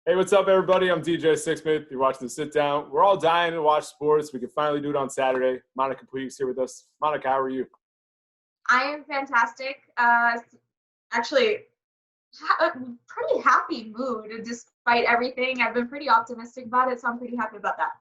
Hey, what's up, everybody? I'm DJ Sixsmith. You're watching The Sit Down. We're all dying to watch sports. We can finally do it on Saturday. Monica Puig here with us. Monica, how are you? I am fantastic. Actually, a pretty happy mood despite everything. I've been pretty optimistic about it, so I'm pretty happy about that.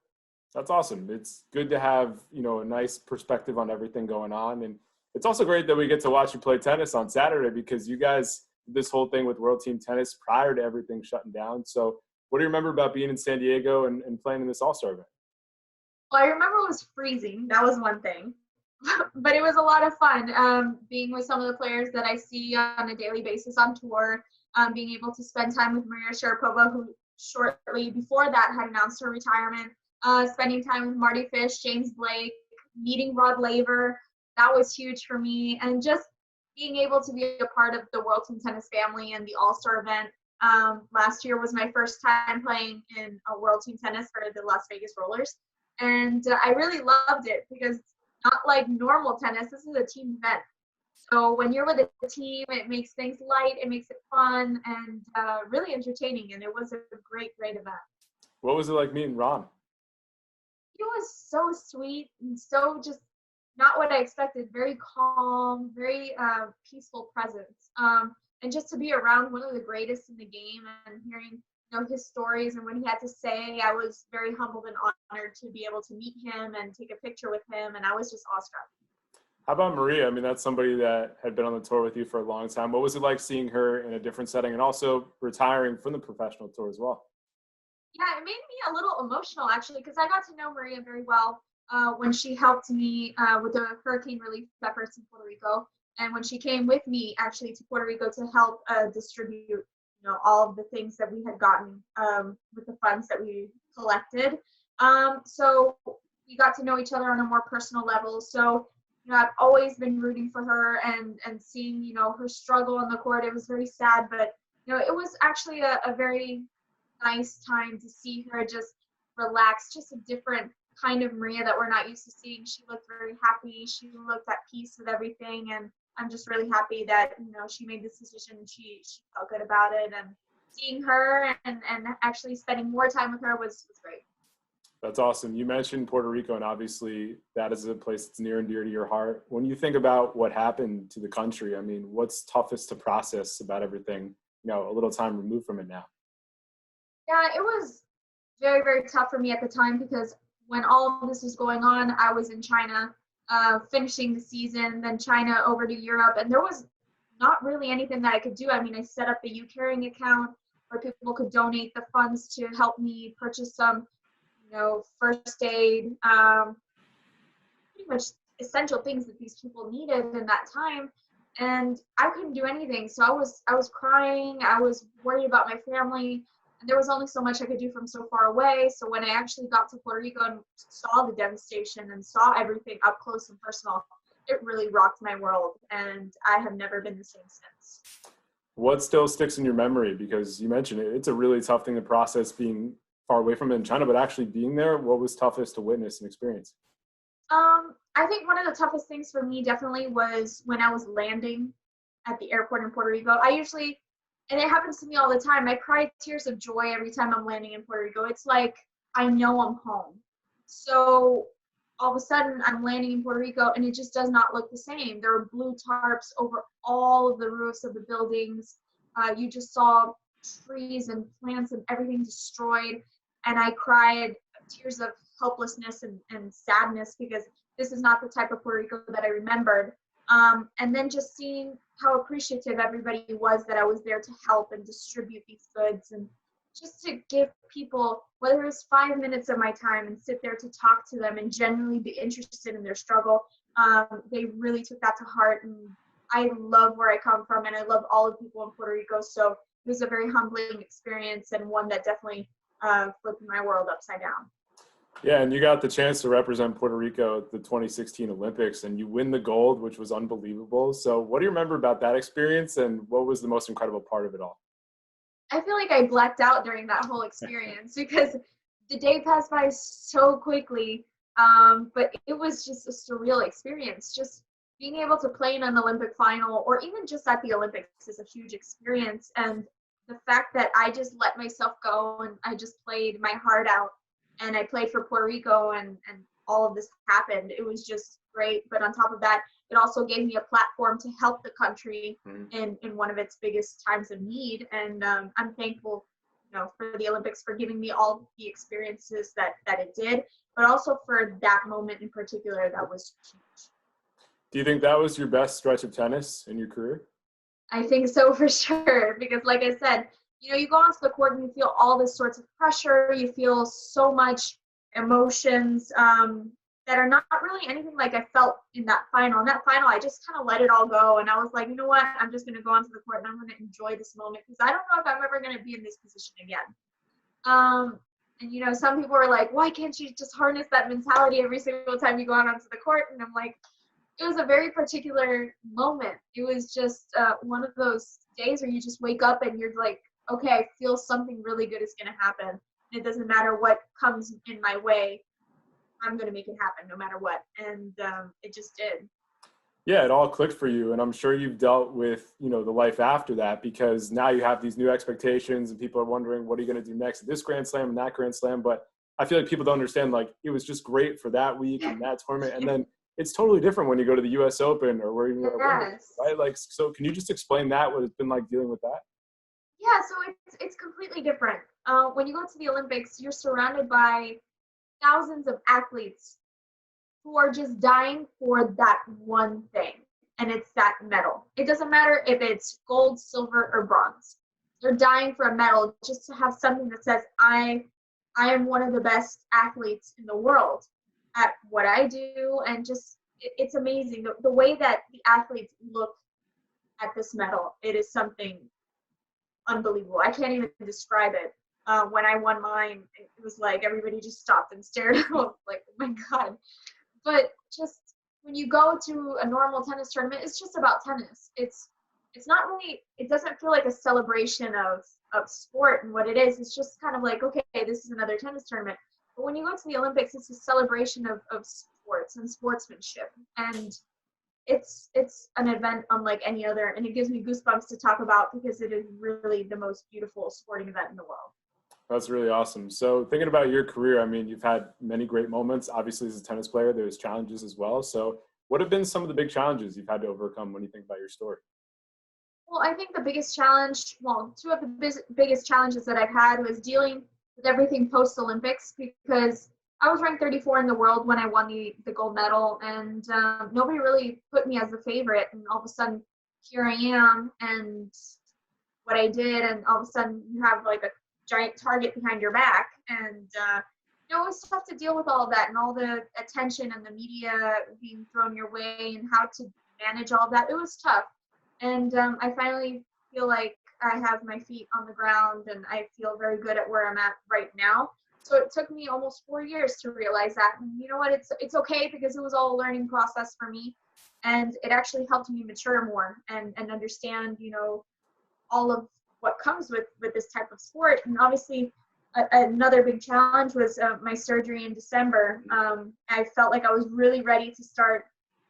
That's awesome. It's good to have, a nice perspective on everything going on. And it's also great that we get to watch you play tennis on Saturday because you guys did this whole thing with World Team Tennis prior to everything shutting down. So what do you remember about being in San Diego and playing in this All-Star event? Well, I remember it was freezing. That was one thing. But it was a lot of fun being with some of the players that I see on a daily basis on tour, being able to spend time with Maria Sharapova, who shortly before that had announced her retirement, spending time with Marty Fish, James Blake, meeting Rod Laver. That was huge for me. And just being able to be a part of the World Team Tennis family and the All-Star event. Last year was my first time playing in a World Team Tennis for the Las Vegas Rollers. And I really loved it because not like normal tennis, this is a team event. So when you're with a team, it makes things light, it makes it fun, and really entertaining. And it was a great, great event. What was it like meeting Ron? He was so sweet and so just not what I expected. Very calm, very peaceful presence. And just to be around one of the greatest in the game and hearing his stories and what he had to say, I was very humbled and honored to be able to meet him and take a picture with him, and I was just awestruck. How about Maria? I mean, that's somebody that had been on the tour with you for a long time. What was it like seeing her in a different setting and also retiring from the professional tour as well? Yeah, it made me a little emotional, actually, because I got to know Maria very well when she helped me with the hurricane relief efforts in Puerto Rico. And when she came with me, actually, to Puerto Rico to help distribute all of the things that we had gotten with the funds that we collected. So we got to know each other on a more personal level. So, I've always been rooting for her and seeing, her struggle on the court. It was very sad, but, it was actually a very nice time to see her just relax, just a different kind of Maria that we're not used to seeing. She looked very happy. She looked at peace with everything. And I'm just really happy that, she made this decision. She felt good about it, and seeing her and actually spending more time with her was great. That's awesome. You mentioned Puerto Rico, and obviously that is a place that's near and dear to your heart. When you think about what happened to the country, I mean, what's toughest to process about everything, a little time removed from it now? Yeah, it was very, very tough for me at the time because when all of this was going on, I was in China finishing the season, then China over to Europe, and there was not really anything that I could do. I mean, I set up a U-Caring account where people could donate the funds to help me purchase some, first aid, pretty much essential things that these people needed in that time. And I couldn't do anything. So I was crying. I was worried about my family. And there was only so much I could do from so far away. So when I actually got to Puerto Rico and saw the devastation and saw everything up close and personal, it really rocked my world. And I have never been the same since. What still sticks in your memory? Because you mentioned it, it's a really tough thing to process being far away from it in China, but actually being there, what was toughest to witness and experience? I think one of the toughest things for me definitely was when I was landing at the airport in Puerto Rico. And it happens to me all the time, I cry tears of joy every time I'm landing in Puerto Rico. It's like I know I'm home. So all of a sudden I'm landing in Puerto Rico and it just does not look the same. There are blue tarps over all of the roofs of the buildings. You just saw trees and plants and everything destroyed. And I cried tears of helplessness and sadness because this is not the type of Puerto Rico that I remembered. And then just seeing how appreciative everybody was that I was there to help and distribute these goods and just to give people, whether it was 5 minutes of my time and sit there to talk to them and genuinely be interested in their struggle, they really took that to heart. And I love where I come from and I love all the people in Puerto Rico. So it was a very humbling experience and one that definitely flipped my world upside down. Yeah, and you got the chance to represent Puerto Rico at the 2016 Olympics, and you win the gold, which was unbelievable. So what do you remember about that experience, and what was the most incredible part of it all? I feel like I blacked out during that whole experience because the day passed by so quickly, but it was just a surreal experience. Just being able to play in an Olympic final or even just at the Olympics is a huge experience. And the fact that I just let myself go and I just played my heart out, and I played for Puerto Rico, and all of this happened. It was just great. But on top of that, it also gave me a platform to help the country in one of its biggest times of need. And I'm thankful, for the Olympics for giving me all the experiences that it did, but also for that moment in particular that was huge. Do you think that was your best stretch of tennis in your career? I think so, for sure, because like I said, you go onto the court and you feel all this sorts of pressure. You feel so much emotions that are not really anything like I felt in that final. In that final, I just kind of let it all go, and I was like, you know what? I'm just going to go onto the court and I'm going to enjoy this moment, because I don't know if I'm ever going to be in this position again. And some people are like, why can't you just harness that mentality every single time you go out onto the court? And I'm like, it was a very particular moment. It was just one of those days where you just wake up and you're like, okay, I feel something really good is going to happen. And it doesn't matter what comes in my way. I'm going to make it happen no matter what. And it just did. Yeah, it all clicked for you. And I'm sure you've dealt with, the life after that, because now you have these new expectations and people are wondering, what are you going to do next at this Grand Slam and that Grand Slam? But I feel like people don't understand, like, it was just great for that week and that tournament. And then it's totally different when you go to the U.S. Open or where you're Yes. right? Like, so can you just explain that, what it's been like dealing with that? Yeah, so it's completely different. When you go to the Olympics, you're surrounded by thousands of athletes who are just dying for that one thing, and it's that medal. It doesn't matter if it's gold, silver, or bronze. They're dying for a medal just to have something that says, I am one of the best athletes in the world at what I do. And just, it's amazing. The way that the athletes look at this medal, it is something unbelievable. I can't even describe it. When I won mine, it was like everybody just stopped and stared. I was like, oh my God. But just when you go to a normal tennis tournament, it's just about tennis. It's not really, it doesn't feel like a celebration of sport and what it is. It's just kind of like, okay, this is another tennis tournament. But when you go to the Olympics, it's a celebration of sports and sportsmanship. And it's an event unlike any other. And it gives me goosebumps to talk about, because it is really the most beautiful sporting event in the world. That's really awesome. So thinking about your career, I mean, you've had many great moments. Obviously, as a tennis player, there's challenges as well. So what have been some of the big challenges you've had to overcome when you think about your story? Well, I think the biggest challenge, two of the biggest challenges that I've had was dealing with everything post-Olympics, because I was ranked 34 in the world when I won the gold medal, and nobody really put me as a favorite. And all of a sudden, here I am, and what I did, and all of a sudden you have like a giant target behind your back. And it was tough to deal with all of that and all the attention and the media being thrown your way and how to manage all of that. It was tough. And I finally feel like I have my feet on the ground, and I feel very good at where I'm at right now. So it took me almost 4 years to realize that. And you know what? It's okay, because it was all a learning process for me. And it actually helped me mature more and understand, all of what comes with this type of sport. And obviously, another big challenge was my surgery in December. I felt like I was really ready to start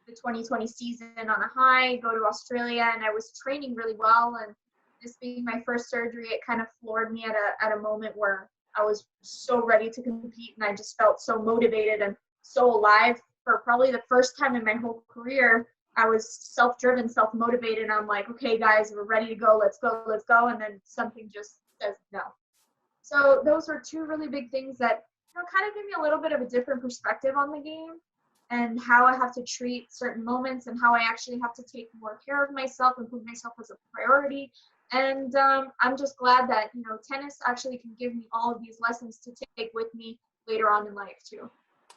the 2020 season on a high, go to Australia, and I was training really well. And this being my first surgery, it kind of floored me at a moment where I was so ready to compete, and I just felt so motivated and so alive. For probably the first time in my whole career, I was self-driven, self-motivated, and I'm like, okay, guys, we're ready to go. Let's go. And then something just says no. So those were two really big things that kind of give me a little bit of a different perspective on the game and how I have to treat certain moments and how I actually have to take more care of myself and put myself as a priority. And I'm just glad that, tennis actually can give me all of these lessons to take with me later on in life too.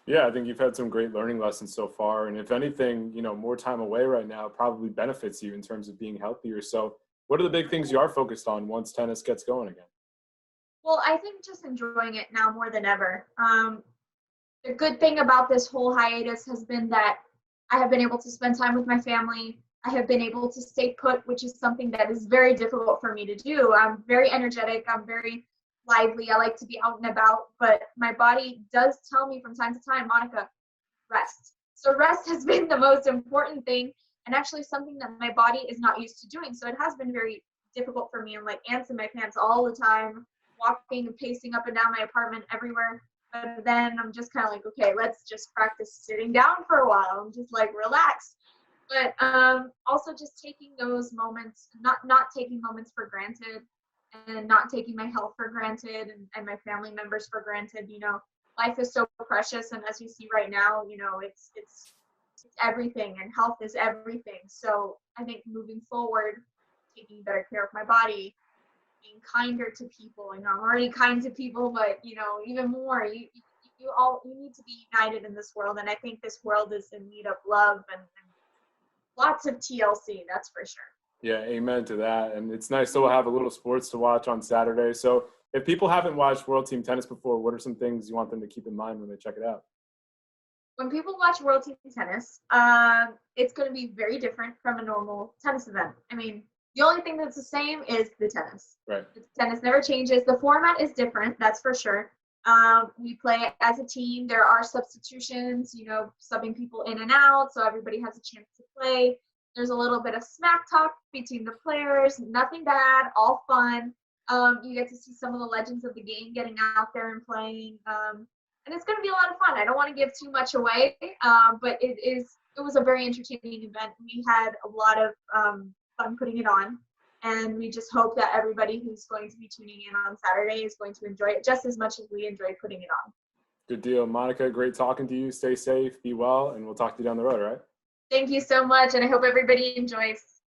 Yeah, I think you've had some great learning lessons so far. And if anything, more time away right now probably benefits you in terms of being healthier. So what are the big things you are focused on once tennis gets going again? Well, I think just enjoying it now more than ever. The good thing about this whole hiatus has been that I have been able to spend time with my family. I have been able to stay put, which is something that is very difficult for me to do. I'm very energetic. I'm very lively. I like to be out and about, but my body does tell me from time to time, Monica, rest. So rest has been the most important thing, and actually something that my body is not used to doing. So it has been very difficult for me. I'm like ants in my pants all the time, walking and pacing up and down my apartment everywhere. But then I'm just kind of like, okay, let's just practice sitting down for a while and just like relax. But also just taking those moments, not taking moments for granted, and not taking my health for granted, and my family members for granted. You know, life is so precious, and as you see right now, you know, it's everything, and health is everything. So I think moving forward, taking better care of my body, being kinder to people. You know, I'm already kind to people, but you know, even more. You need to be united in this world, and I think this world is in need of love and lots of TLC. That's for sure. Yeah, amen to that. And it's nice to have a little sports to watch on Saturday. So if people haven't watched World Team Tennis before, what are some things you want them to keep in mind when they check it out? When people watch World Team Tennis, it's going to be very different from a normal tennis event. I mean, the only thing that's the same is the tennis. Right. The tennis never changes. The format is different, that's for sure. We play as a team. There are substitutions, you know, subbing people in and out, so everybody has a chance to play. There's a little bit of smack talk between the players, nothing bad, all fun. You get to see some of the legends of the game getting out there and playing. And it's going to be a lot of fun. I don't want to give too much away, but it was a very entertaining event. We had a lot of fun putting it on, and we just hope that everybody who's going to be tuning in on Saturday is going to enjoy it just as much as we enjoyed putting it on. Good deal. Monica, great talking to you. Stay safe, be well, and we'll talk to you down the road, all right? Thank you so much, and I hope everybody enjoys.